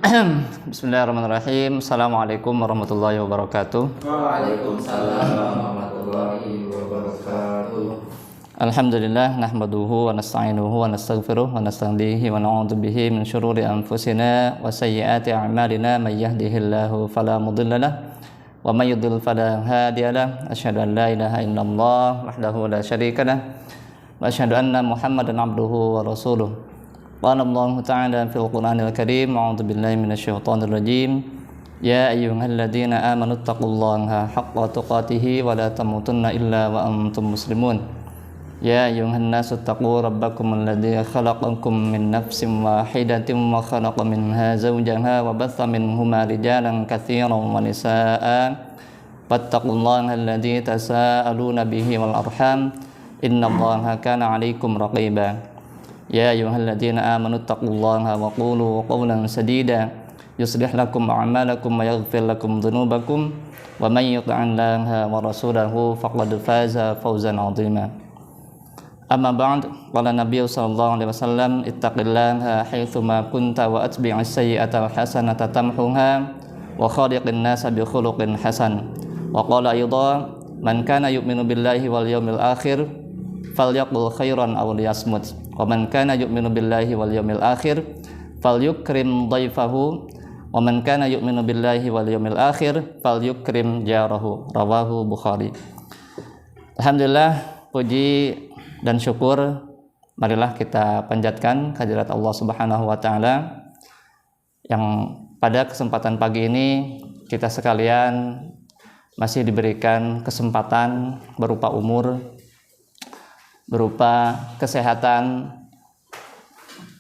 Bismillahirrahmanirrahim. Assalamualaikum warahmatullahi wabarakatuh. Waalaikumsalam warahmatullahi wabarakatuh. Alhamdulillah nahmaduhu wa nasta'inuhu wa nastaghfiruh wa nastahdihi wa na'udzu bihi min syururi anfusina wa sayyiati a'malina may yahdihillahu fala mudilla lahu wa may yudlil fala hadiya lahu. Asyhadu an la ilaha illallah wahdahu la syarika lahu wa asyhadu anna Muhammadan abduhu wa rasuluh. Qala Allah ta'ala fil Qur'anil Karim, a'udzu billahi minasyaitonir rajim. Ya ayyuhalladzina amanu taqullaha haqqa tuqatih wa la tamutunna illa wa antum muslimun. Ya ayyuhan nasu taqu rabbakum alladzi khalaqakum min nafsin wahidatin wa khalaqa minha zawjaha wa batha minhuma rijalan katsiran wa nisaa'a. Fattaqullaha alladzi tasaaluna bihi wal arham. Innallaha kana 'alaikum raqiba. Ya ayyuhalladzina amanu taqullaha wa qulu qawlan sadida yuslih lakum a'malakum wa yaghfir lakum dhunubakum wa may yuti'illaha wa rasulahu faqad faza fawzan 'azima. Amma ba'd, qala Nabi sallallahu alaihi wasallam ittaqillaha haitsu ma kunta wa atbi'is sayyi'ata hasanata tamhuha wa khaliqin nasa bi khuluqin hasan. Wa qala aydha man kana yu'minu billahi wal yawmil akhir falyaqul khairan aw liyasmut. Wa man kana yu'minu billahi wal yawmil akhir falyukrim dhaifahu wa man kana yu'minu billahi wal yawmil akhir falyukrim jarahu. Rawahu Bukhari. Alhamdulillah, puji dan syukur marilah kita panjatkan kehadirat Allah Subhanahu wa taala yang pada kesempatan pagi ini kita sekalian masih diberikan kesempatan berupa umur, berupa kesehatan,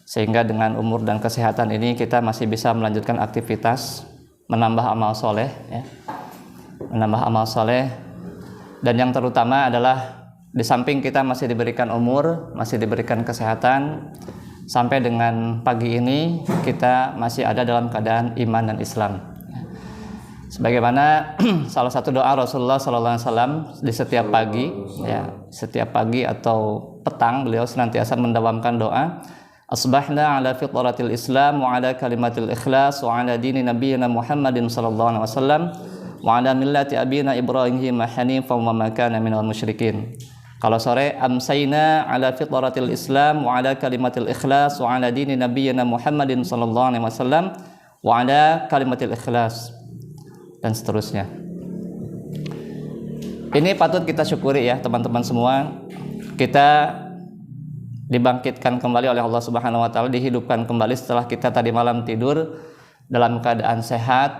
sehingga dengan umur dan kesehatan ini kita masih bisa melanjutkan aktivitas, menambah amal soleh, ya. Menambah amal soleh, dan yang terutama adalah di samping kita masih diberikan umur, masih diberikan kesehatan, sampai dengan pagi ini kita masih ada dalam keadaan iman dan Islam. Sebagaimana salah satu doa Rasulullah SAW di setiap pagi, ya, setiap pagi atau petang beliau senantiasa mendawamkan doa, asbahna ala fitratil Islam wa ala kalimatil ikhlas wa ala dini nabiyyina Muhammadin sallallahu alaihi wasallam wa ala millati abina Ibrahim hanifan wa ma kana minal musyrikin. Kalau sore, amsayna ala fitratil Islam wa ala kalimatil ikhlas wa ala dini nabiyyina Muhammadin sallallahu alaihi wasallam wa ala kalimatil ikhlas, dan seterusnya. Ini patut kita syukuri ya teman-teman semua. Kita dibangkitkan kembali oleh Allah Subhanahu wa taala, dihidupkan kembali setelah kita tadi malam tidur dalam keadaan sehat,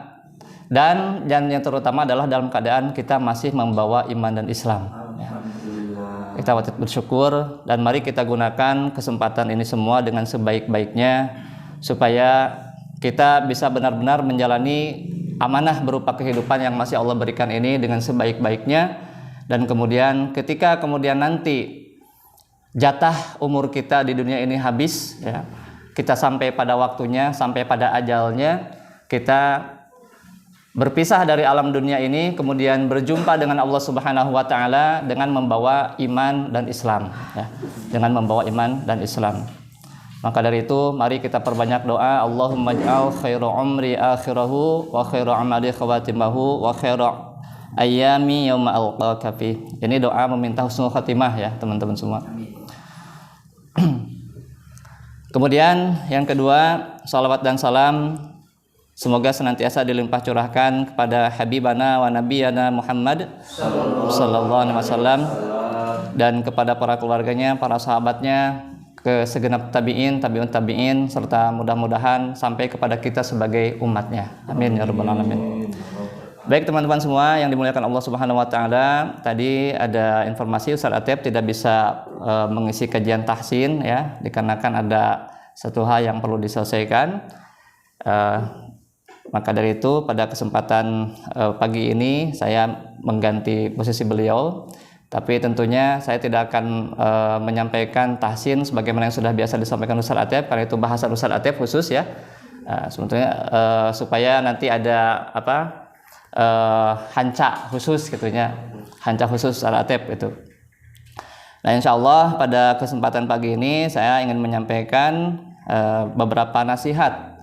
dan yang terutama adalah dalam keadaan kita masih membawa iman dan Islam. Kita wajib bersyukur, dan mari kita gunakan kesempatan ini semua dengan sebaik-baiknya supaya kita bisa benar-benar menjalani amanah berupa kehidupan yang masih Allah berikan ini dengan sebaik-baiknya, dan kemudian ketika kemudian nanti jatah umur kita di dunia ini habis, ya, kita sampai pada waktunya, sampai pada ajalnya, kita berpisah dari alam dunia ini, kemudian berjumpa dengan Allah Subhanahu wa taala dengan membawa iman dan Islam, ya, dengan membawa iman dan Islam. Maka dari itu mari kita perbanyak doa, Allahumma ij'al khairu umri akhirahu wa khairu amali khawatimahu wa khairu ayyami yauma alqaka fi. Ini doa meminta husnul khatimah ya teman-teman semua. Kemudian yang kedua, salawat dan salam semoga senantiasa dilimpah curahkan kepada habibana wa nabiyana Muhammad sallallahu alaihi wasallam, dan kepada para keluarganya, para sahabatnya, ke segenap tabi'in, tabi'un tabi'in, serta mudah-mudahan sampai kepada kita sebagai umatnya. Amin ya rabbal alamin. Baik teman-teman semua yang dimuliakan Allah Subhanahu wa taala, tadi ada informasi Ustaz Atep tidak bisa mengisi kajian tahsin ya, dikarenakan ada satu hal yang perlu diselesaikan. Maka dari itu pada kesempatan pagi ini saya mengganti posisi beliau, tapi tentunya saya tidak akan menyampaikan tahsin sebagaimana yang sudah biasa disampaikan Ustaz Atep, karena itu bahasan Ustaz Atep khusus ya. Sebetulnya supaya nanti ada hanca khusus gitunya, hanca khusus Ustaz Atep itu. Nah, insya Allah pada kesempatan pagi ini saya ingin menyampaikan beberapa nasihat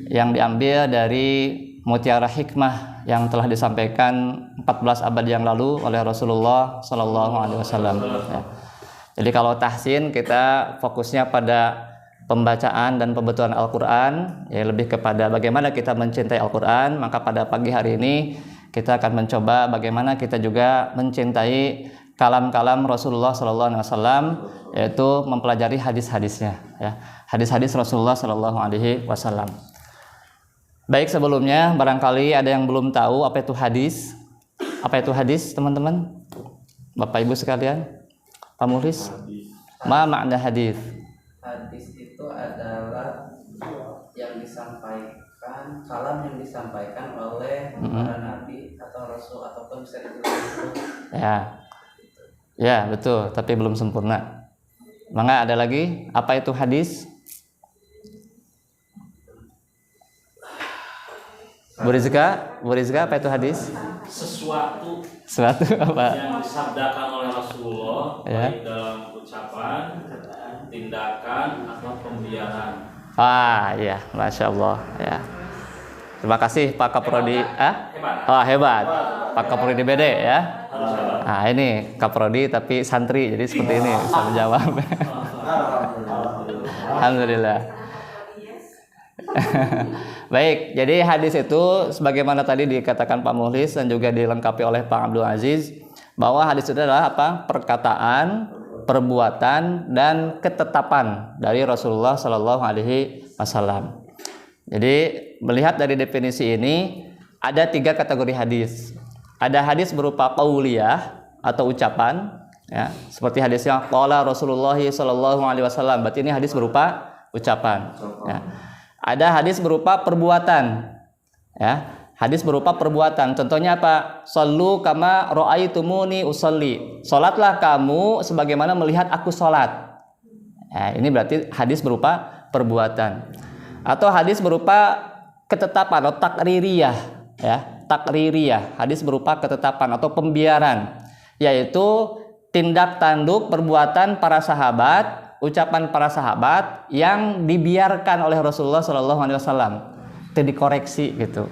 yang diambil dari mutiara hikmah yang telah disampaikan 14 abad yang lalu oleh Rasulullah Sallallahu Alaihi Wasallam. Ya. Jadi kalau tahsin kita fokusnya pada pembacaan dan pembetulan Al-Quran, ya lebih kepada bagaimana kita mencintai Al-Quran. Maka pada pagi hari ini kita akan mencoba bagaimana kita juga mencintai kalam-kalam Rasulullah Sallallahu Alaihi Wasallam, yaitu mempelajari hadis-hadisnya, ya. Hadis-hadis Rasulullah Sallallahu Alaihi Wasallam. Baik, sebelumnya barangkali ada yang belum tahu apa itu hadis. Apa itu hadis, teman-teman? Bapak Ibu sekalian, Pak Muhlis, ma makna hadis? Hadis itu adalah yang disampaikan, kalam yang disampaikan oleh para nabi atau rasul ataupun bisa dibilang. Ya, betul, tapi belum sempurna. Maka ada lagi, apa itu hadis? Bu Rizka, apa itu hadis? Sesuatu apa? yang disabdakan oleh Rasulullah, Ya. baik dalam ucapan, tindakan, atau pembiaran. Ya, Masya Allah, ya. Terima kasih Pak Kaprodi. Hebat. Hebat. Pak Kaprodi BD ya. Harus hebat. Ini Kaprodi tapi santri, jadi seperti ini bisa menjawab. Alhamdulillah. Baik, jadi hadis itu sebagaimana tadi dikatakan Pak Muhlis dan juga dilengkapi oleh Pak Abdul Aziz, bahwa hadis itu adalah apa? Perkataan, perbuatan, dan ketetapan dari Rasulullah Sallallahu Alaihi Wasallam. Jadi melihat dari definisi ini ada 3 kategori hadis. Ada hadis berupa qauliyah atau ucapan, ya, seperti hadisnya qala Rasulullah Sallallahu Alaihi Wasallam. Berarti ini hadis berupa ucapan. Ya. Ada hadis berupa perbuatan, ya. Hadis berupa perbuatan. Contohnya apa? Shallu kama ra'aitumuni usolli. Salatlah kamu sebagaimana melihat aku salat. Ya, ini berarti hadis berupa perbuatan. Atau hadis berupa ketetapan atau takririyah, ya. Takririyah, hadis berupa ketetapan atau pembiaran, yaitu tindak tanduk perbuatan para sahabat, ucapan para sahabat yang dibiarkan oleh Rasulullah Sallallahu Alaihi Wasallam, itu dikoreksi gitu.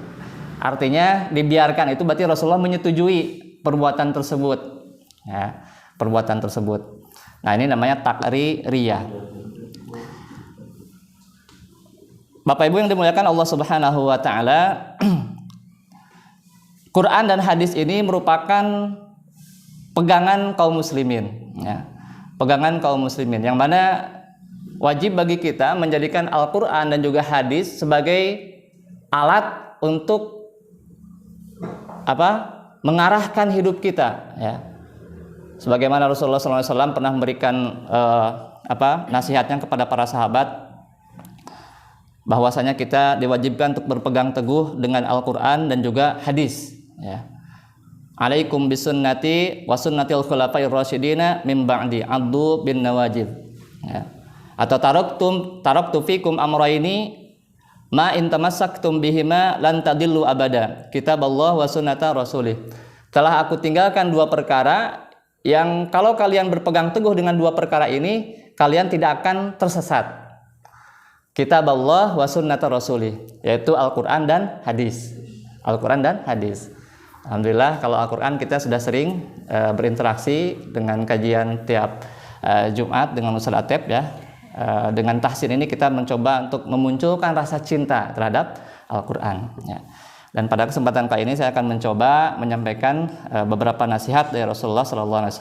Artinya dibiarkan itu berarti Rasulullah menyetujui perbuatan tersebut, ya, perbuatan tersebut. Nah, ini namanya takririyah. Bapak Ibu yang dimuliakan Allah Subhanahu Wa Taala, Quran dan hadis ini merupakan pegangan kaum muslimin, ya. Pegangan kaum muslimin yang mana wajib bagi kita menjadikan Al-Quran dan juga hadis sebagai alat untuk mengarahkan hidup kita, ya. Sebagaimana Rasulullah SAW pernah memberikan nasihatnya kepada para sahabat, bahwasanya kita diwajibkan untuk berpegang teguh dengan Al-Quran dan juga hadis, ya. Alaikum bisunnati wa sunnatil khulafair rasyidina min ba'di addu bin nawajib, ya. Atau taraktu fikum amrayni ma in tamassaktum bihima lan tadillu abada, kitaballah wa sunnata rasulih. Telah aku tinggalkan 2 perkara yang kalau kalian berpegang teguh dengan 2 perkara ini, kalian tidak akan tersesat. Kitaballah wa sunnata rasulih, yaitu Al-Quran dan hadis. Al-Quran dan hadis. Alhamdulillah kalau Al-Quran kita sudah sering berinteraksi dengan kajian tiap Jumat dengan Ustaz Atep, ya. Dengan tahsin ini kita mencoba untuk memunculkan rasa cinta terhadap Al-Quran, ya. Dan pada kesempatan kali ini saya akan mencoba menyampaikan beberapa nasihat dari Rasulullah SAW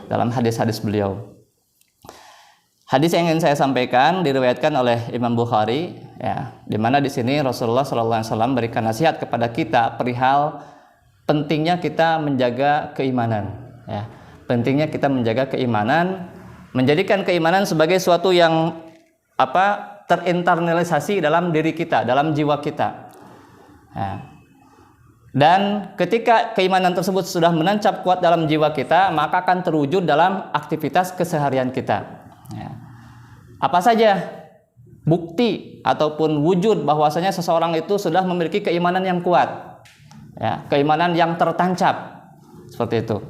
dalam hadis-hadis beliau. Hadis yang ingin saya sampaikan diriwayatkan oleh Imam Bukhari, ya, di mana di sini Rasulullah SAW berikan nasihat kepada kita perihal pentingnya kita menjaga keimanan, ya. Pentingnya kita menjaga keimanan, menjadikan keimanan sebagai suatu yang terinternalisasi dalam diri kita, dalam jiwa kita, ya. Dan ketika keimanan tersebut sudah menancap kuat dalam jiwa kita, maka akan terwujud dalam aktivitas keseharian kita, ya. Apa saja bukti ataupun wujud bahwasanya seseorang itu sudah memiliki keimanan yang kuat, ya, keimanan yang tertancap seperti itu.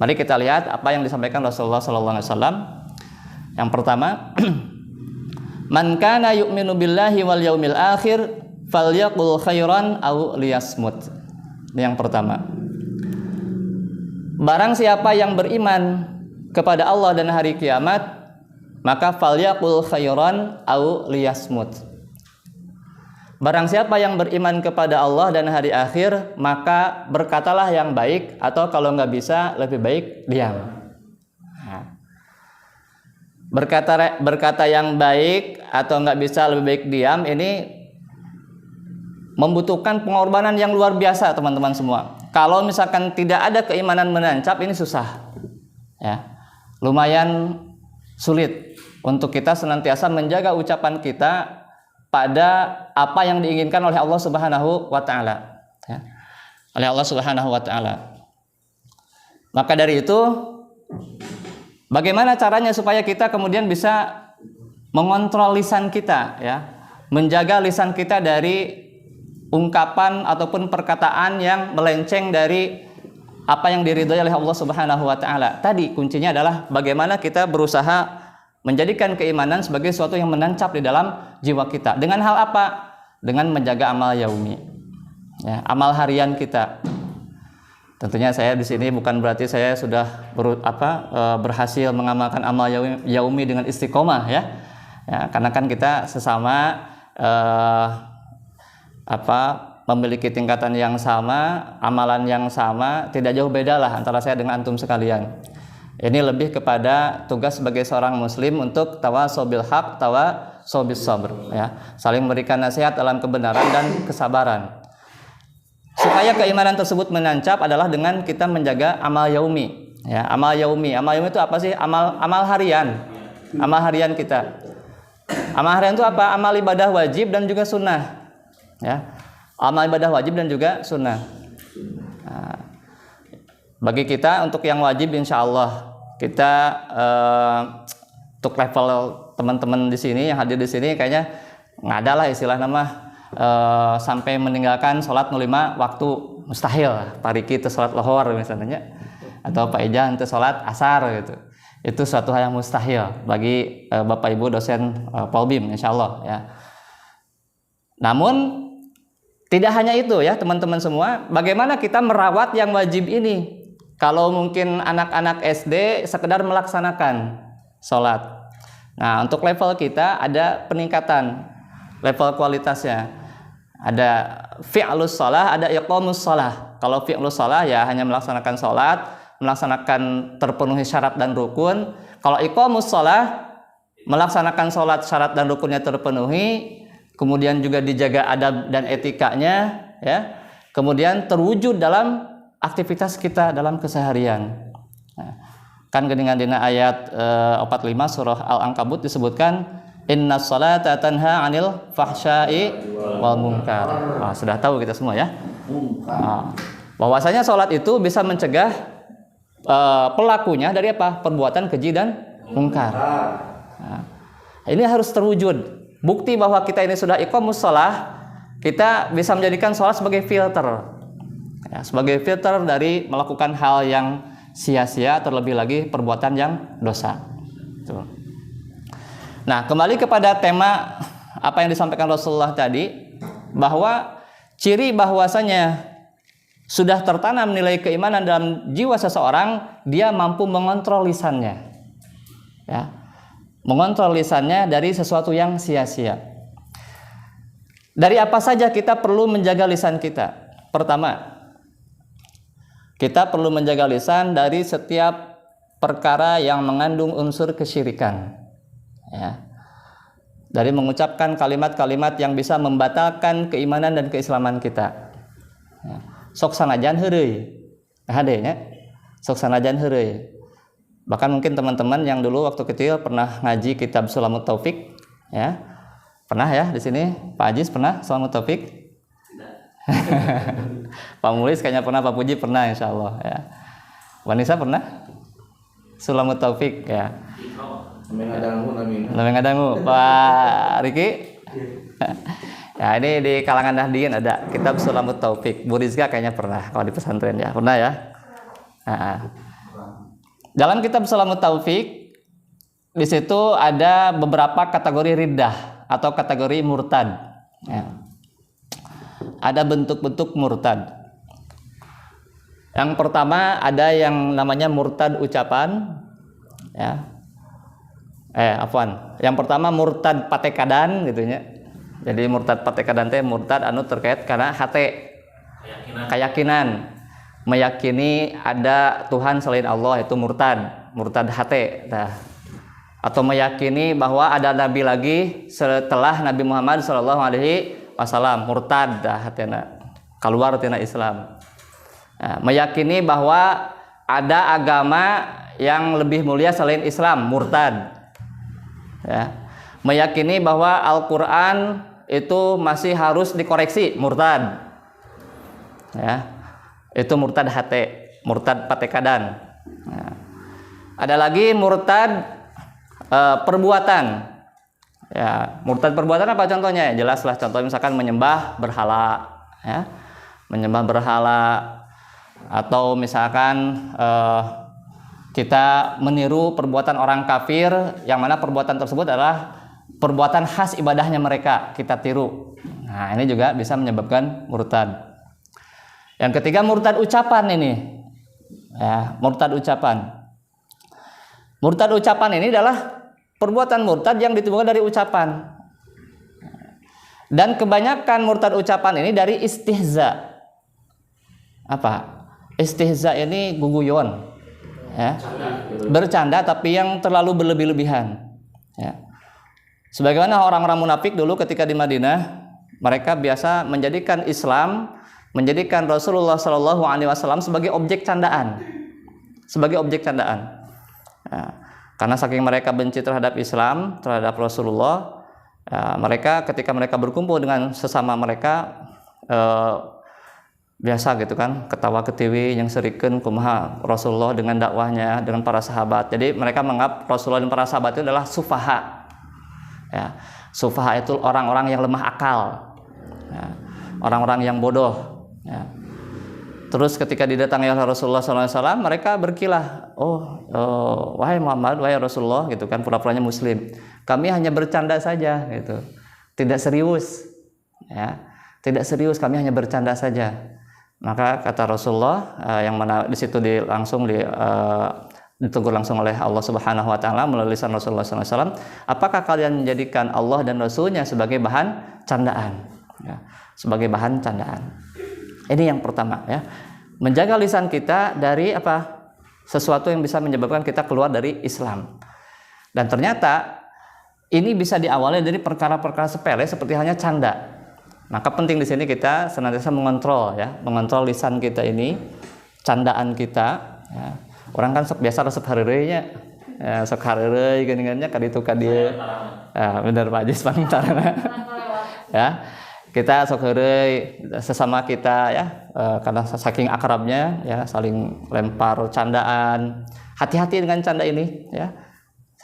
Mari kita lihat apa yang disampaikan Rasulullah SAW. Yang pertama, man kana yu'minu billahi wal yaumil akhir falyaqul khairan aw liyasmut. Ini yang pertama. Barang siapa yang beriman kepada Allah dan hari kiamat, maka falyaqul khairan aw liyasmut. Barang siapa yang beriman kepada Allah dan hari akhir, maka berkatalah yang baik, atau kalau nggak bisa lebih baik diam. Nah, berkata yang baik atau nggak bisa lebih baik diam ini membutuhkan pengorbanan yang luar biasa, teman-teman semua. Kalau misalkan tidak ada keimanan menancap, ini susah, ya, lumayan sulit untuk kita senantiasa menjaga ucapan kita pada apa yang diinginkan oleh Allah Subhanahu wa taala, ya. Oleh Allah Subhanahu wa taala. Maka dari itu, bagaimana caranya supaya kita kemudian bisa mengontrol lisan kita, ya, menjaga lisan kita dari ungkapan ataupun perkataan yang melenceng dari apa yang diridhoi oleh Allah Subhanahu wa taala. Tadi kuncinya adalah bagaimana kita berusaha menjadikan keimanan sebagai sesuatu yang menancap di dalam jiwa kita. Dengan hal apa? Dengan menjaga amal yaumi, ya, amal harian kita. Tentunya saya di sini bukan berarti saya sudah berhasil mengamalkan amal yaumi dengan istiqomah, ya. Ya, karena kan kita sesama memiliki tingkatan yang sama, amalan yang sama, tidak jauh beda lah antara saya dengan antum sekalian. Ini lebih kepada tugas sebagai seorang muslim untuk tawasobil haq, tawasobil sabr, ya, saling memberikan nasihat dalam kebenaran dan kesabaran. Supaya keimanan tersebut menancap adalah dengan kita menjaga amal yaumi, ya. Amal yaumi itu apa sih? Amal harian kita. Amal harian itu apa? Amal ibadah wajib dan juga sunnah, ya. Amal ibadah wajib dan juga sunnah. Nah, bagi kita untuk yang wajib, insya Allah kita untuk level teman-teman di sini yang hadir di sini kayaknya nggak ada lah istilah nama sampai meninggalkan sholat 05 waktu, mustahil. Pariki itu sholat lohor misalnya, atau Pak Ejan itu sholat asar gitu. Itu suatu hal yang mustahil bagi Bapak Ibu dosen Polbim, insya Allah, ya. Namun tidak hanya itu, ya teman-teman semua, bagaimana kita merawat yang wajib ini. Kalau mungkin anak-anak SD sekedar melaksanakan sholat. Nah, untuk level kita ada peningkatan level kualitasnya. Ada fi'lus shalah, ada iqamus shalah. Kalau fi'lus shalah ya hanya melaksanakan sholat, melaksanakan terpenuhi syarat dan rukun. Kalau iqamus shalah, melaksanakan sholat syarat dan rukunnya terpenuhi, kemudian juga dijaga adab dan etikanya, ya. Kemudian terwujud dalam aktivitas kita dalam keseharian. Nah, kan geningan dina ayat 45 surah Al-Ankabut disebutkan innas salata tanha 'anil fahsya'i wal munkar. Sudah tahu kita semua, ya. Bahwasanya salat itu bisa mencegah pelakunya dari apa? Perbuatan keji dan mungkar. Nah, ini harus terwujud. Bukti bahwa kita ini sudah iqamus shalah, kita bisa menjadikan sholat sebagai filter, ya, sebagai filter dari melakukan hal yang sia-sia, terlebih lagi perbuatan yang dosa. Tuh. Nah, kembali kepada tema apa yang disampaikan Rasulullah tadi, bahwa ciri bahwasanya sudah tertanam nilai keimanan dalam jiwa seseorang, dia mampu mengontrol lisannya, ya. Mengontrol lisannya dari sesuatu yang sia-sia. Dari apa saja kita perlu menjaga lisan kita? Pertama, kita perlu menjaga lisan dari setiap perkara yang mengandung unsur kesyirikan, ya. Dari mengucapkan kalimat-kalimat yang bisa membatalkan keimanan dan keislaman kita, ya. Sok sanajan heureuy, hadenya sok sanajan heureuy. Bahkan mungkin teman-teman yang dulu waktu kecil pernah ngaji kitab Sulamut Taufik, ya. Pernah ya di sini? Pak Ajis pernah Sulamut Taufik? Pak Mulis kayaknya pernah, Pak Puji pernah, insya Allah, ya. Wanisa pernah? Sulamut Taufik, ya. Namanya ngadangu. Pak Riki? Ya, ini di kalangan Nahdien ada kitab Sulamut Taufik. Bu Rizka kayaknya pernah kalau di pesantren, ya. Pernah, ya. Dalam kitab Sulamut Taufik, di situ ada beberapa kategori riddah atau kategori murtad, ya. ada bentuk-bentuk murtad. Yang pertama ada yang namanya murtad ucapan, ya. Yang pertama murtad patekadan gitu nya. Jadi murtad patekadan teh murtad anu terkait karena hate keyakinan, meyakini ada Tuhan selain Allah, itu murtad hate. Nah, atau meyakini bahwa ada nabi lagi setelah Nabi Muhammad sallallahu alaihi wasallam, murtad hatena, keluar tina Islam. Nah, meyakini bahwa ada agama yang lebih mulia selain Islam, murtad. Ya. Meyakini bahwa Al-Qur'an itu masih harus dikoreksi, murtad. Ya. Itu murtad hate, murtad patekadan. Ya. Ada lagi murtad perbuatan. Ya, murtad perbuatan apa contohnya? Jelaslah, contoh misalkan menyembah berhala, ya. Menyembah berhala, atau misalkan kita meniru perbuatan orang kafir yang mana perbuatan tersebut adalah perbuatan khas ibadahnya mereka, kita tiru. Nah, ini juga bisa menyebabkan murtad. Yang ketiga murtad ucapan ini. Ya, murtad ucapan. Murtad ucapan ini adalah perbuatan murtad yang ditimbulkan dari ucapan. Dan kebanyakan murtad ucapan ini dari istihza. Apa? Istihza ini guguyon, ya, bercanda tapi yang terlalu berlebih-lebihan, ya. Sebagaimana orang-orang munafik dulu ketika di Madinah, mereka biasa menjadikan Islam, menjadikan Rasulullah Shallallahu Alaihi Wasallam sebagai objek candaan, ya. Karena saking mereka benci terhadap Islam, terhadap Rasulullah, ya, mereka ketika mereka berkumpul dengan sesama mereka, biasa gitu kan, ketawa ketiwi yang serikeun kumaha Rasulullah dengan dakwahnya, dengan para sahabat. Jadi mereka menganggap Rasulullah dan para sahabat itu adalah sufaha. Ya, sufaha itu orang-orang yang lemah akal, ya, orang-orang yang bodoh. Ya. Terus ketika didatangi oleh Rasulullah SAW, mereka berkilah, wahai Muhammad, wahai Rasulullah, gitu kan, pura-puranya Muslim. Kami hanya bercanda saja, gitu, tidak serius, ya, tidak serius. Kami hanya bercanda saja. Maka kata Rasulullah, yang mana di situ ditegur langsung oleh Allah Subhanahu Wa Taala melalui lisan Rasulullah SAW, apakah kalian menjadikan Allah dan Rasulnya sebagai bahan candaan? Ya, sebagai bahan candaan. Ini yang pertama, ya, menjaga lisan kita dari apa? Sesuatu yang bisa menyebabkan kita keluar dari Islam. Dan ternyata ini bisa diawali dari perkara-perkara sepele seperti halnya canda. Maka penting di sini kita senantiasa mengontrol, ya, mengontrol lisan kita ini, candaan kita. Ya. Orang kan sok biasa resep hareureuy, ya, sok hareureuy geuningannya ka ditu ka dieu. Ya, bener Pak Ajis pantarana. Ya. Kita sok heureuy sesama kita, ya, karena saking akrabnya, ya, saling lempar candaan. Hati-hati dengan canda ini, ya.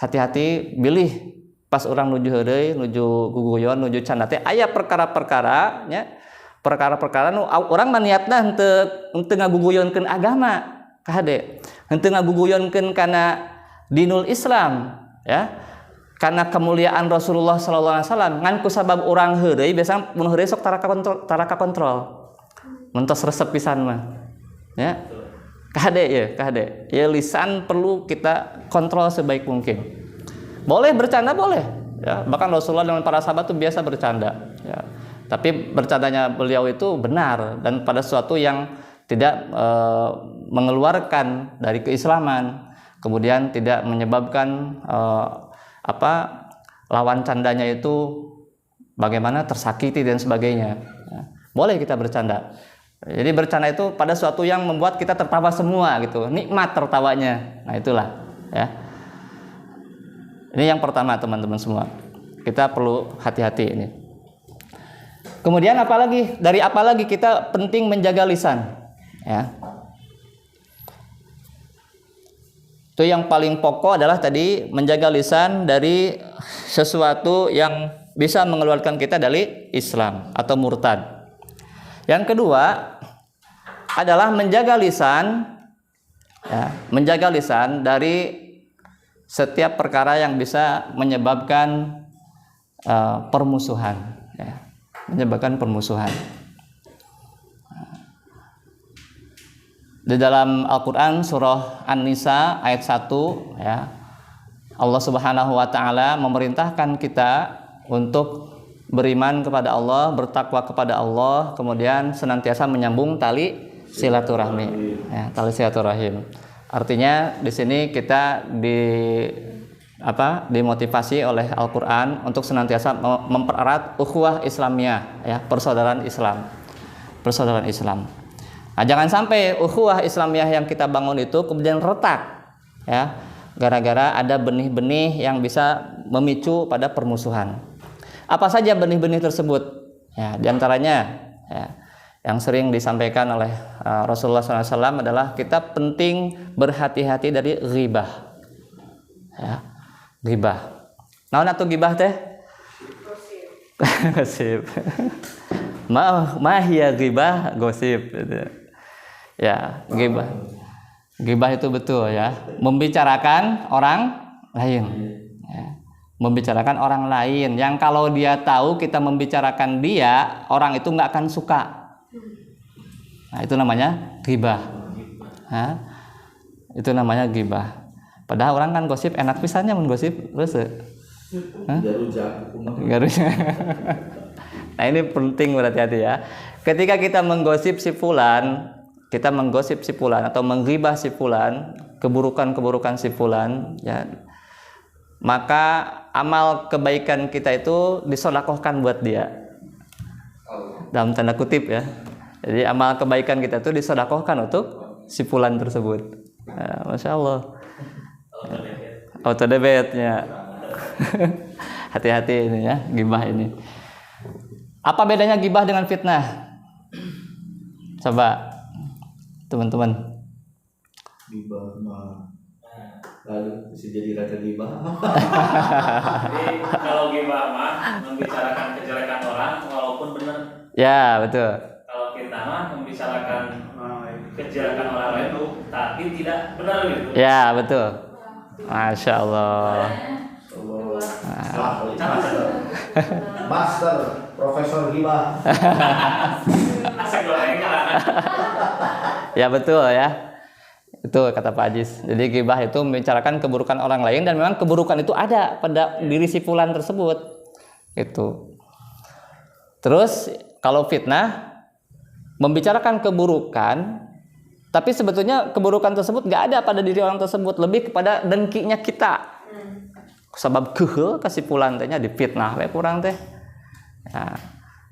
Hati-hati, pilih pas orang nuju heureuy, nuju guguyon, nuju canda teh aya perkara-perkara, nya. Perkara-perkara nu urang mah niatna henteu ngaguguyonkeun agama ka hade. Henteu ngaguguyonkeun kana dinul Islam, ya. Karena kemuliaan Rasulullah sallallahu alaihi wasallam, ngan ku sabab urang heureuy biasa mun heureuy sok tara kontrol. Mentos resep pisan mah. Ya. Ka hade ya. Ya lisan perlu kita kontrol sebaik mungkin. Boleh bercanda, boleh, ya. Bahkan Rasulullah dengan para sahabat itu biasa bercanda, ya. Tapi bercandanya beliau itu benar dan pada sesuatu yang tidak mengeluarkan dari keislaman, kemudian tidak menyebabkan lawan candanya itu bagaimana tersakiti dan sebagainya, ya. Boleh kita bercanda. Jadi bercanda itu pada sesuatu yang membuat kita tertawa semua gitu, nikmat tertawanya. Nah itulah, ya. Ini yang pertama teman-teman semua. Kita perlu hati-hati ini. Kemudian apalagi? Dari apalagi kita penting menjaga lisan, ya. Itu yang paling pokok adalah tadi menjaga lisan dari sesuatu yang bisa mengeluarkan kita dari Islam atau murtad. Yang kedua adalah menjaga lisan, ya, menjaga lisan dari setiap perkara yang bisa menyebabkan permusuhan, ya, menyebabkan permusuhan. Di dalam Al-Qur'an surah An-Nisa ayat 1 ya. Allah Subhanahu wa taala memerintahkan kita untuk beriman kepada Allah, bertakwa kepada Allah, kemudian senantiasa menyambung tali silaturahmi. Ya, tali silaturahim. Artinya di sini kita dimotivasi oleh Al-Qur'an untuk senantiasa mempererat ukhuwah Islamiyah, ya, persaudaraan Islam. Persaudaraan Islam. Nah, jangan sampai ukhuwah Islamiyah yang kita bangun itu kemudian retak, ya, gara-gara ada benih-benih yang bisa memicu pada permusuhan. Apa saja benih-benih tersebut? Ya, diantaranya ya, yang sering disampaikan oleh Rasulullah SAW adalah kita penting berhati-hati dari ghibah. Ya, ghibah. Naon atuh ghibah teh? Gosip. Mahia ghibah, gosip. Ya, ghibah. Ghibah itu betul ya, membicarakan orang lain. Ya. Membicarakan orang lain yang kalau dia tahu kita membicarakan dia, orang itu nggak akan suka. Nah, itu namanya ghibah. Nah, itu namanya ghibah. Padahal orang kan gosip enak pisannya menggosip terus. Garuja. Nah, ini penting berhati-hati ya. Ketika kita menggosip si fulan, kita menggosip si fulan atau menggibah si fulan, keburukan-keburukan si fulan, ya, maka amal kebaikan kita itu disedekahkan buat dia. Dalam tanda kutip ya. Jadi amal kebaikan kita itu disedekahkan untuk si fulan tersebut. Ya, Masya Allah. Auto debitnya. Hati-hati ini ya, gibah ini. Apa bedanya gibah dengan fitnah? Coba teman-teman. Gibah mah lalu bisa jadi rada gibah. Jadi kalau gibah mah membicarakan kejelekan orang walaupun benar. Ya, betul. Kalau fitnah mah membicarakan kejelekan orang lain tapi tidak benar gitu. Ya, betul. Masya Allah. Master Profesor Gibah. Asik gorengan. Ya, betul ya. Itu kata Pak Ajis. Jadi ghibah itu membicarakan keburukan orang lain dan memang keburukan itu ada pada diri si fulan tersebut. Itu. Terus kalau fitnah membicarakan keburukan, tapi sebetulnya keburukan tersebut nggak ada pada diri orang tersebut, lebih kepada dengkinya kita. Sebab keheul kasih fulan tehnya difitnah we kurang teh. Ya,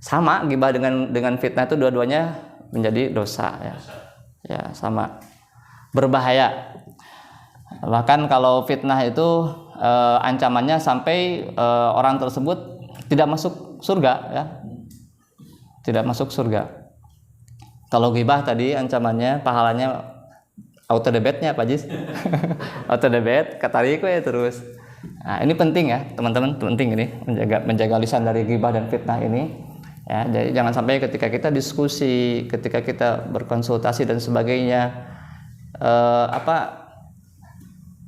sama ghibah dengan fitnah itu dua-duanya menjadi dosa ya. Ya, sama. Berbahaya. Bahkan kalau fitnah itu ancamannya sampai orang tersebut tidak masuk surga ya. Tidak masuk surga. Kalau ghibah tadi ancamannya pahalanya auto debitnya Pak Jis. Auto debit katarik we terus. Nah, ini penting ya, teman-teman, penting ini menjaga lisan dari ghibah dan fitnah ini. Ya, jadi jangan sampai ketika kita diskusi, ketika kita berkonsultasi dan sebagainya,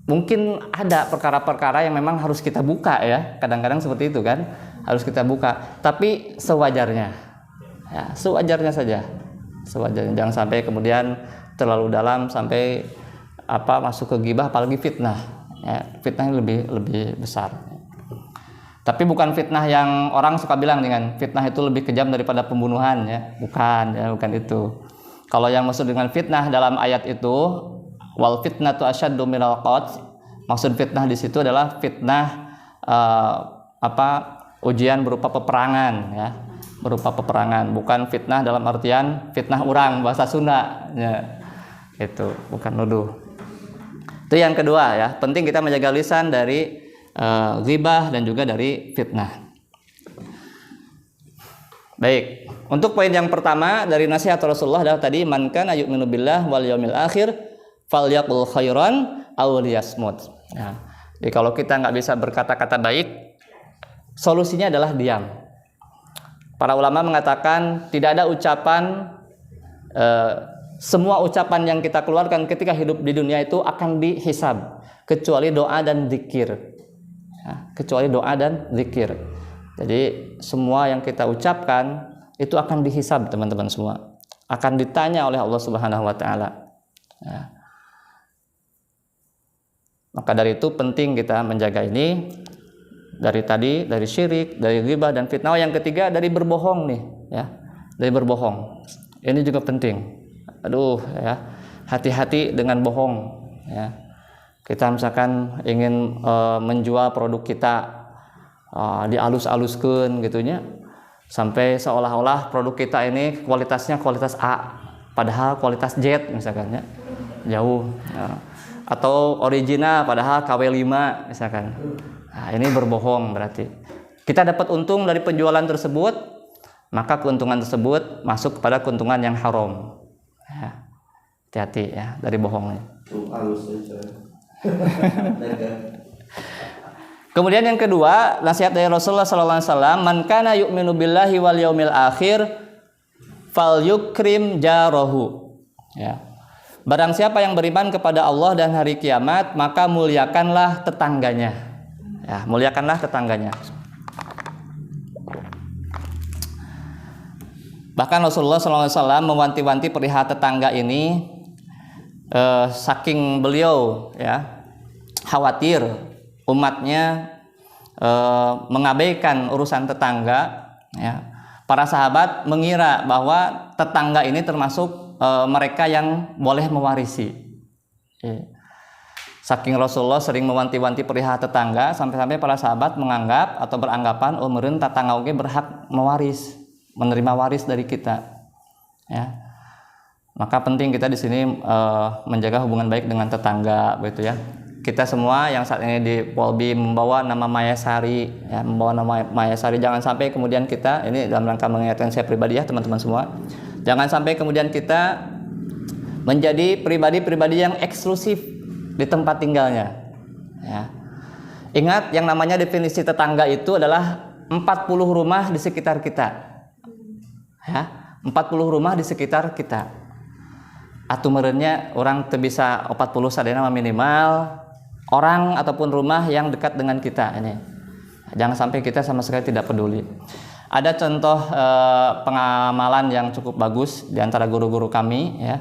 mungkin ada perkara-perkara yang memang harus kita buka ya, kadang-kadang seperti itu kan, harus kita buka, tapi sewajarnya, ya, sewajarnya saja, sewajarnya, jangan sampai kemudian terlalu dalam sampai masuk ke ghibah, apalagi fitnah, ya, fitnahnya lebih besar. Tapi bukan fitnah yang orang suka bilang dengan fitnah itu lebih kejam daripada pembunuhan ya, bukan itu. Kalau yang maksud dengan fitnah dalam ayat itu wal fitnatu asyaddu minal qatl, maksud fitnah di situ adalah fitnah ujian berupa peperangan ya, berupa peperangan, bukan fitnah dalam artian fitnah orang bahasa Sunda ya. Itu bukan nuduh. Itu yang kedua ya, penting kita menjaga lisan dari ghibah dan juga dari fitnah. Baik, untuk poin yang pertama dari nasihat Rasulullah adalah tadi man kana yu'minu billah wal yaumil akhir falyaqul khairan aw liyasmut. Ya. Jadi kalau kita nggak bisa berkata-kata baik, solusinya adalah diam. Para ulama mengatakan tidak ada ucapan, semua ucapan yang kita keluarkan ketika hidup di dunia itu akan dihisab, kecuali doa dan zikir. Ya, kecuali doa dan zikir. Jadi semua yang kita ucapkan itu akan dihisab teman-teman semua, akan ditanya oleh Allah Subhanahu wa taala. Ya. Maka dari itu penting kita menjaga ini. Dari tadi, dari syirik, dari ghibah dan fitnah. Yang ketiga dari berbohong nih, ya. Dari berbohong. Ini juga penting. Aduh, ya. Hati-hati dengan bohong, ya. Kita misalkan ingin menjual produk kita dialus-aluskeun gitunya, sampai seolah-olah produk kita ini kualitasnya kualitas A, padahal kualitas Z misalkan, ya. Jauh. Ya. Atau original padahal KW5 misalkan. Nah, ini berbohong berarti. Kita dapat untung dari penjualan tersebut, maka keuntungan tersebut masuk kepada keuntungan yang haram. Ya. Hati-hati ya dari bohongnya. Kemudian yang kedua, nasihat dari Rasulullah SAW, man kana yu'minu billahi wal yaumil akhir falyukrim jarahu. Ya. Barang siapa yang beriman kepada Allah dan hari kiamat, maka muliakanlah tetangganya. Ya, muliakanlah tetangganya. Bahkan Rasulullah SAW mewanti-wanti perihal tetangga ini, saking beliau ya khawatir umatnya mengabaikan urusan tetangga. Ya, para sahabat mengira bahwa tetangga ini termasuk mereka yang boleh mewarisi. Ya. Saking Rasulullah sering mewanti-wanti perihal tetangga, sampai-sampai para sahabat menganggap atau beranggapan meureun tetangga oge berhak mewaris, menerima waris dari kita. Ya. Maka penting kita di sini menjaga hubungan baik dengan tetangga, begitu ya. Kita semua yang saat ini di Polbi membawa nama Mayasari, ya, membawa nama Mayasari, jangan sampai kemudian kita, ini dalam rangka mengingatkan saya pribadi ya teman-teman semua, jangan sampai kemudian kita menjadi pribadi-pribadi yang eksklusif di tempat tinggalnya. Ya. Ingat yang namanya definisi tetangga itu adalah 40 rumah di sekitar kita. Ya, 40 rumah di sekitar kita. Atuh meureunnya orang teu bisa 40 sadena minimal orang ataupun rumah yang dekat dengan kita ini. Jangan sampai kita sama sekali tidak peduli. Ada contoh pengamalan yang cukup bagus di antara guru-guru kami, ya.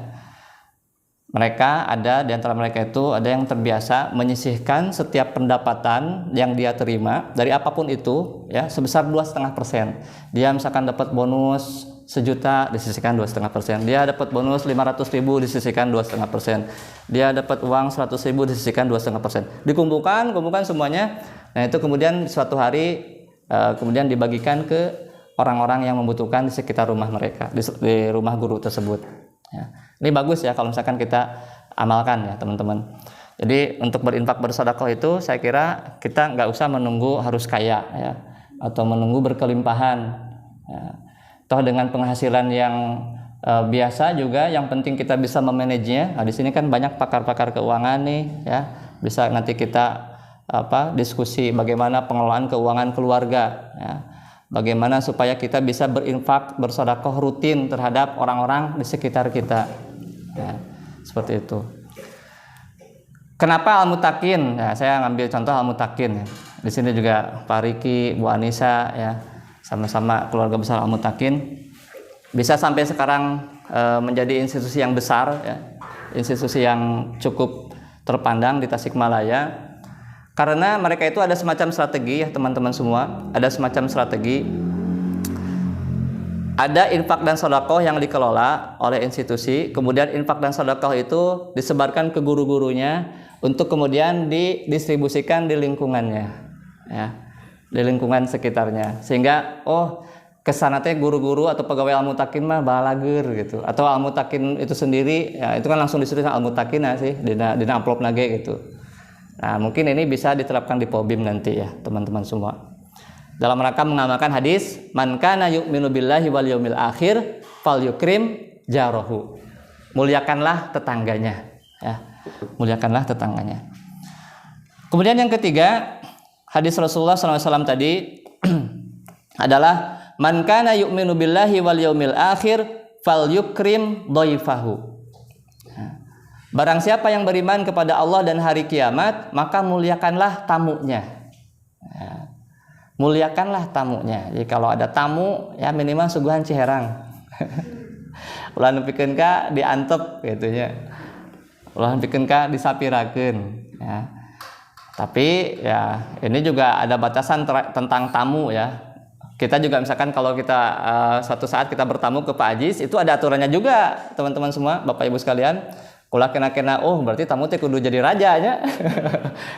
Mereka ada di antara mereka itu ada yang terbiasa menyisihkan setiap pendapatan yang dia terima dari apapun itu, ya, sebesar 2,5%. Dia misalkan dapat bonus 1 juta disisihkan 2,5%. Dia dapat bonus 500.000 disisihkan 2,5%. Dia dapat uang 100.000 disisihkan 2,5%. Dikumpulkan semuanya. Nah itu kemudian suatu hari kemudian dibagikan ke orang-orang yang membutuhkan di sekitar rumah mereka, di rumah guru tersebut. Ya. Ini bagus ya kalau misalkan kita amalkan ya teman-teman. Jadi untuk berinfak bersedekah itu saya kira kita nggak usah menunggu harus kaya ya, atau menunggu berkelimpahan. Ya. Toh dengan penghasilan yang biasa juga yang penting kita bisa memanagenya. Nah, di sini kan banyak pakar-pakar keuangan nih ya. Bisa nanti kita diskusi bagaimana pengelolaan keuangan keluarga ya. Bagaimana supaya kita bisa berinfak, bersedekah rutin terhadap orang-orang di sekitar kita. Ya, seperti itu. Kenapa Al-Mutakin? Ya, saya ngambil contoh Al-Mutakin. Ya. Di sini juga Pak Riki, Bu Anissa, ya, sama-sama keluarga besar Al-Mutakin. Bisa sampai sekarang menjadi institusi yang besar, ya, institusi yang cukup terpandang di Tasikmalaya. Karena mereka itu ada semacam strategi ya teman-teman semua, ada semacam strategi. Ada infak dan sedekah yang dikelola oleh institusi, kemudian infak dan sedekah itu disebarkan ke guru-gurunya untuk kemudian didistribusikan di lingkungannya, ya, di lingkungan sekitarnya. Sehingga kesana teh guru-guru atau pegawai Al-Mutakin mah balager gitu, atau Al-Mutakin itu sendiri, ya, itu kan langsung disuruh Al-Mutakin sih, di amplop nage gitu. Nah, mungkin ini bisa diterapkan di Polbim nanti ya, teman-teman semua. Dalam rangka mengamalkan hadis, man kana yu'minu billahi wal yaumil akhir falyukrim jarahu. Muliakanlah tetangganya, ya. Muliakanlah tetangganya. Kemudian yang ketiga, hadis Rasulullah SAW tadi adalah man kana yu'minu billahi wal yaumil akhir falyukrim dhaifahu. Barang siapa yang beriman kepada Allah dan hari kiamat, maka muliakanlah tamunya. Ya. Muliakanlah tamunya. Jadi kalau ada tamu, ya minimal suguhan ciherang. Ulah nepikeun ka diantep gitu nya. ulah bikin disapirakeun ya. Tapi ya ini juga ada batasan tentang tamu ya. Kita juga misalkan kalau kita suatu saat kita bertamu ke Pak Ajis, itu ada aturannya juga teman-teman semua, Bapak Ibu sekalian. Kula kena oh berarti tamu teh kudu jadi raja nya.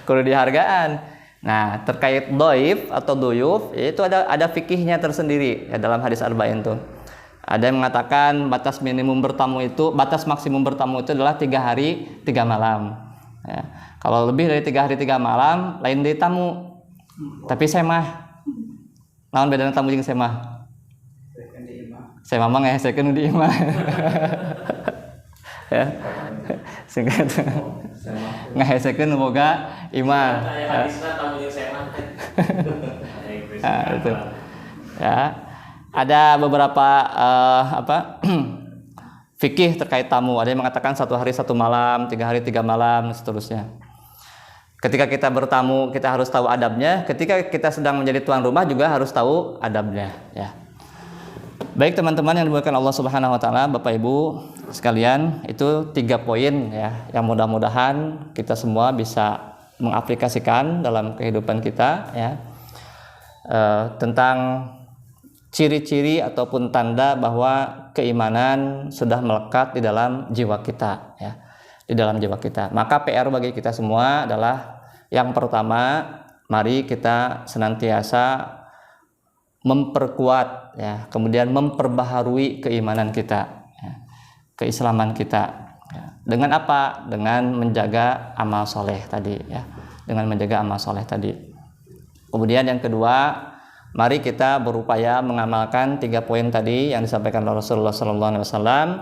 Kudu dihargaan. Nah, terkait doif atau duyuf itu ada fikihnya tersendiri ya, dalam hadis arba'in tuh. Ada yang mengatakan batas maksimum bertamu itu adalah 3 hari 3 malam. Ya. Kalau lebih dari 3 hari 3 malam lain dari tamu. Tapi saya mah naon bedana tamu jeung saya mah? Saya mah ngehesekeun di imah. Ya. Singkat. Ngehesekeun boga imah. Hadisna tamu jeung saya mah. Nah, itu. Ya. Ada beberapa fikih terkait tamu. Ada yang mengatakan 1 hari 1 malam, 3 hari 3 malam, dan seterusnya. Ketika kita bertamu, kita harus tahu adabnya. Ketika kita sedang menjadi tuan rumah juga harus tahu adabnya. Ya. Baik teman-teman yang dimuliakan Allah Subhanahu Wa Taala, Bapak Ibu sekalian, itu 3 poin ya, yang mudah-mudahan kita semua bisa mengaplikasikan dalam kehidupan kita ya, tentang ciri-ciri ataupun tanda bahwa keimanan sudah melekat di dalam jiwa kita ya, di dalam jiwa kita. Maka PR bagi kita semua adalah yang pertama, mari kita senantiasa memperkuat ya, kemudian memperbaharui keimanan kita ya, keislaman kita ya. Dengan apa? Dengan menjaga amal soleh tadi ya, dengan menjaga amal soleh tadi. Kemudian yang kedua, mari kita berupaya mengamalkan 3 poin tadi yang disampaikan oleh Rasulullah SAW,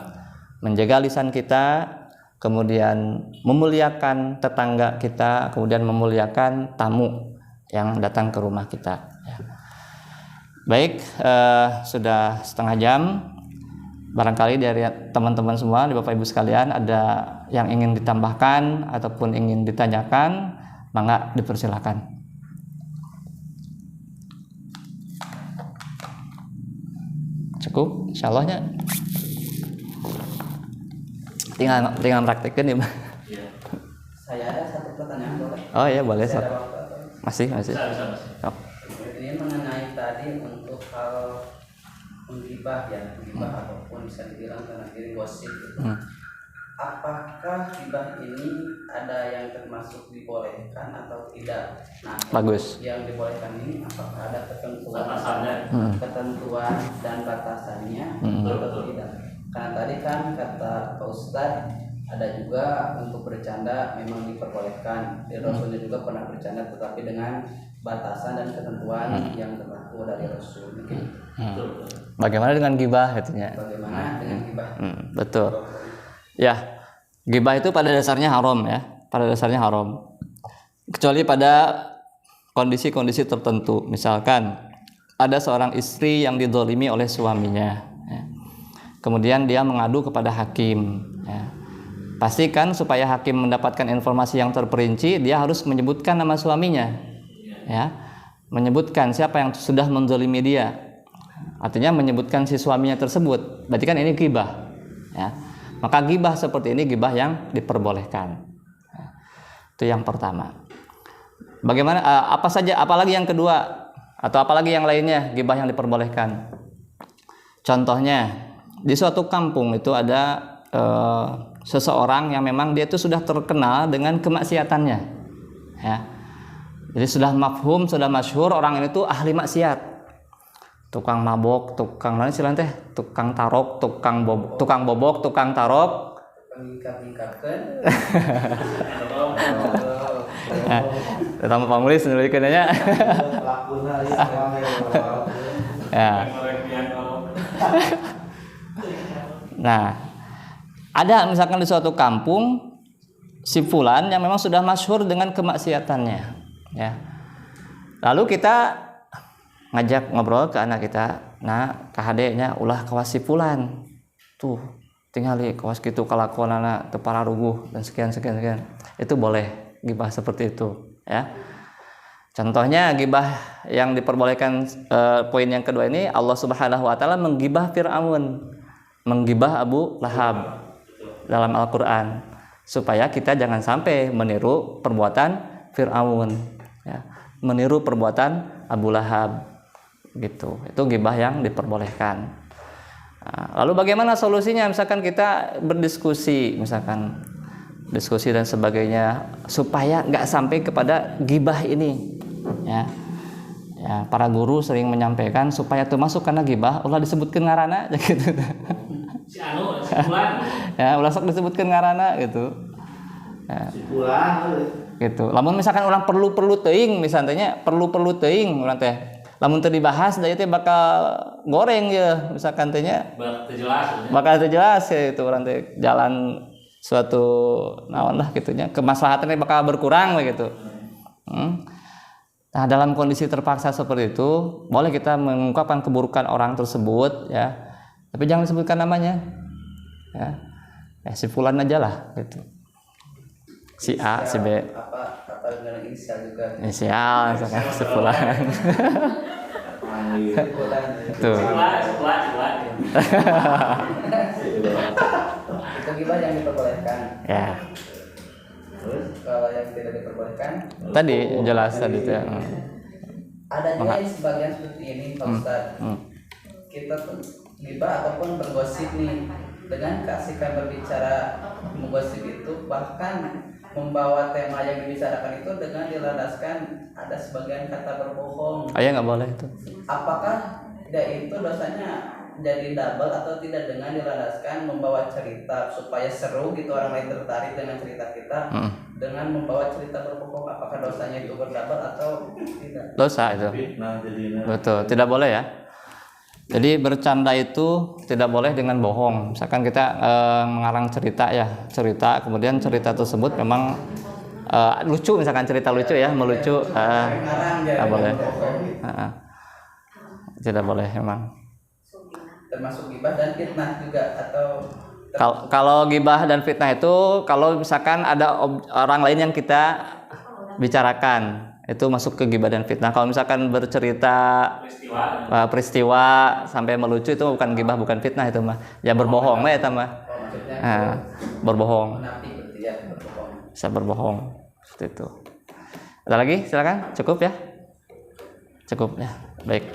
menjaga lisan kita, kemudian memuliakan tetangga kita, kemudian memuliakan tamu yang datang ke rumah kita. Ya. Baik, sudah setengah jam. Barangkali dari teman-teman semua, di Bapak Ibu sekalian, ada yang ingin ditambahkan ataupun ingin ditanyakan, mangga dipersilakan. Cukup, insyaallah-nya. Tinggal praktekkan ya, Mbak. Saya ada 1 pertanyaan boleh? Oh iya, boleh. Masih ada waktu atau? Masih. Bisa. Oh. Ini mengenai tadi untuk hal menggibah ya, menggibah ataupun bisa dibilang karena diri gosip gitu. Apakah gibah ini ada yang termasuk dibolehkan atau tidak? Nah, Bagus. Yang dibolehkan ini apakah ada ketentuan dan batasannya atau tidak? Karena tadi kan kata Pak Ustadz ada juga untuk bercanda memang diperbolehkan. Rasulnya juga pernah bercanda tetapi dengan batasan dan ketentuan yang berlaku dari Rasul. Bagaimana dengan gibah katanya? Bagaimana dengan gibah? Betul. Ya, gibah itu pada dasarnya haram ya. Pada dasarnya haram. Kecuali pada kondisi-kondisi tertentu. Misalkan ada seorang istri yang dizalimi oleh suaminya. Ya. Kemudian dia mengadu kepada hakim. Ya. Pastikan supaya hakim mendapatkan informasi yang terperinci, dia harus menyebutkan nama suaminya. Ya. Menyebutkan siapa yang sudah menzalimi dia. Artinya menyebutkan si suaminya tersebut. Berarti kan ini gibah. Ya. Maka gibah seperti ini gibah yang diperbolehkan. Ya. Itu yang pertama. Bagaimana apalagi yang kedua atau apalagi yang lainnya gibah yang diperbolehkan? Contohnya di suatu kampung itu ada seseorang yang memang dia itu sudah terkenal dengan kemaksiatannya. Ya. Jadi sudah mafhum, sudah masyhur orang ini tuh ahli maksiat. Tukang mabok, tukang mana sih teh? Tukang tarok, tukang bobok, tukang tarok. Mengingkap-ingkapkan. Tamu pamulis nulikeun nya. Ya. Nah, ada misalkan di suatu kampung si fulan yang memang sudah masyhur dengan kemaksiatannya, ya. Lalu kita ngajak ngobrol ke anak kita, nah KHD-nya ulah kawas si fulan, tuh tinggali kawas gitu kalakuanana teu pararuguh dan sekian. Itu boleh gibah seperti itu, ya. Contohnya gibah yang diperbolehkan poin yang kedua ini, Allah Subhanahu wa taala menggibah Firaun, menggibah Abu Lahab dalam Al-Qur'an. supaya kita jangan sampai meniru perbuatan Fir'aun, ya, meniru perbuatan Abu Lahab gitu. Itu ghibah yang diperbolehkan. Nah, lalu bagaimana solusinya? Misalkan kita berdiskusi, misalkan diskusi dan sebagainya, supaya nggak sampai kepada ghibah ini, ya. Ya, para guru sering menyampaikan supaya termasuk karena ghibah ulah disebutkeun ngaranna gitu. Si anu, si Fulan. Ya, ulah sok disebutkeun ngaranna gitu. Ya. Si pulang Gitu. Lamun misalkan orang perlu teuing misalnya perlu teuing urang teh. Lamun teu dibahas da ieu teh bakal goreng ya misalkan teh nya. Bakal teu jelas ya itu urang teh jalan suatu naon lah gitu nya. Kemaslahatannya bakal berkurang begitu. Nah, dalam kondisi terpaksa seperti itu, boleh kita mengungkapkan keburukan orang tersebut, ya, tapi jangan disebutkan namanya, ya, si Fulan aja lah, gitu. Si A, si B. Apa dengan inisial juga? Inisial, misalkan si Fulan. Tuh. Itu ghibah yang diperbolehkan. Ya. Terus kalau yang tidak diperbolehkan? Tadi jelas tadi tuh. Ada juga yang sebagian seperti ini, Pak Ustadz. Kita tuh ghibah ataupun bergosip nih, dengan keasikan berbicara menggosip itu bahkan membawa tema yang dibicarakan itu dengan dilandaskan ada sebagian kata berbohong. Ayah nggak boleh itu. Apakah itu dosanya jadi double atau tidak dengan dilandaskan membawa cerita supaya seru gitu orang lain tertarik dengan cerita kita dengan membawa cerita berbohong, apakah dosanya itu berdouble atau tidak? Dosa itu. Betul, tidak boleh ya. Jadi bercanda itu tidak boleh dengan bohong. Misalkan kita mengarang cerita ya, cerita kemudian cerita tersebut memang lucu, misalkan cerita lucu ya, melucu, tidak boleh. Tidak boleh memang. Termasuk ghibah dan fitnah juga atau kalau ghibah dan fitnah itu kalau misalkan ada orang lain yang kita bicarakan itu masuk ke ghibah dan fitnah. Kalau misalkan bercerita peristiwa sampai melucu itu bukan ghibah bukan fitnah itu mah. Ya berbohong lah itu mah. Berbohong. Bisa berbohong seperti itu. Ada lagi? Silakan. Cukup ya? Cukup ya. Baik.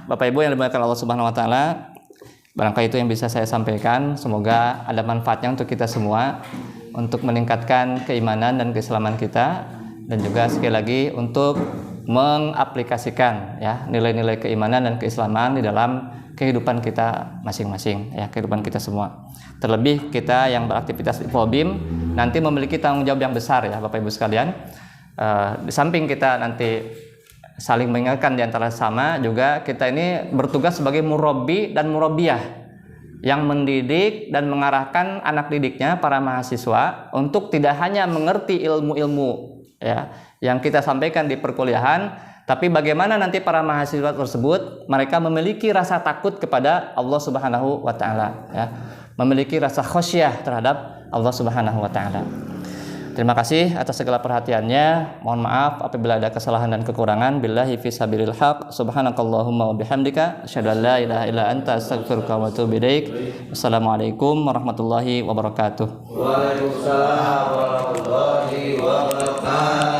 Bapak Ibu yang dimuliakan Allah Subhanahu wa taala, barangkali itu yang bisa saya sampaikan. Semoga ada manfaatnya untuk kita semua untuk meningkatkan keimanan dan keislaman kita dan juga sekali lagi untuk mengaplikasikan ya nilai-nilai keimanan dan keislaman di dalam kehidupan kita masing-masing ya, kehidupan kita semua. Terlebih kita yang beraktivitas di Polbim nanti memiliki tanggung jawab yang besar ya Bapak Ibu sekalian. Di samping kita nanti saling mengingatkan di antara sama, juga kita ini bertugas sebagai murabbi dan murabbiyah yang mendidik dan mengarahkan anak didiknya para mahasiswa untuk tidak hanya mengerti ilmu-ilmu ya yang kita sampaikan di perkuliahan, tapi bagaimana nanti para mahasiswa tersebut mereka memiliki rasa takut kepada Allah Subhanahu wa taala ya, memiliki rasa khasyah terhadap Allah Subhanahu wa taala. Terima kasih atas segala perhatiannya. Mohon maaf apabila ada kesalahan dan kekurangan. Billahi fi sabilil haq. Subhanakallahumma wa bihamdika asyhadu an la ilaha illa anta astaghfiruka wa atubu ilaik. Wassalamualaikum warahmatullahi wabarakatuh. Waalaikumsalam warahmatullahi wabarakatuh.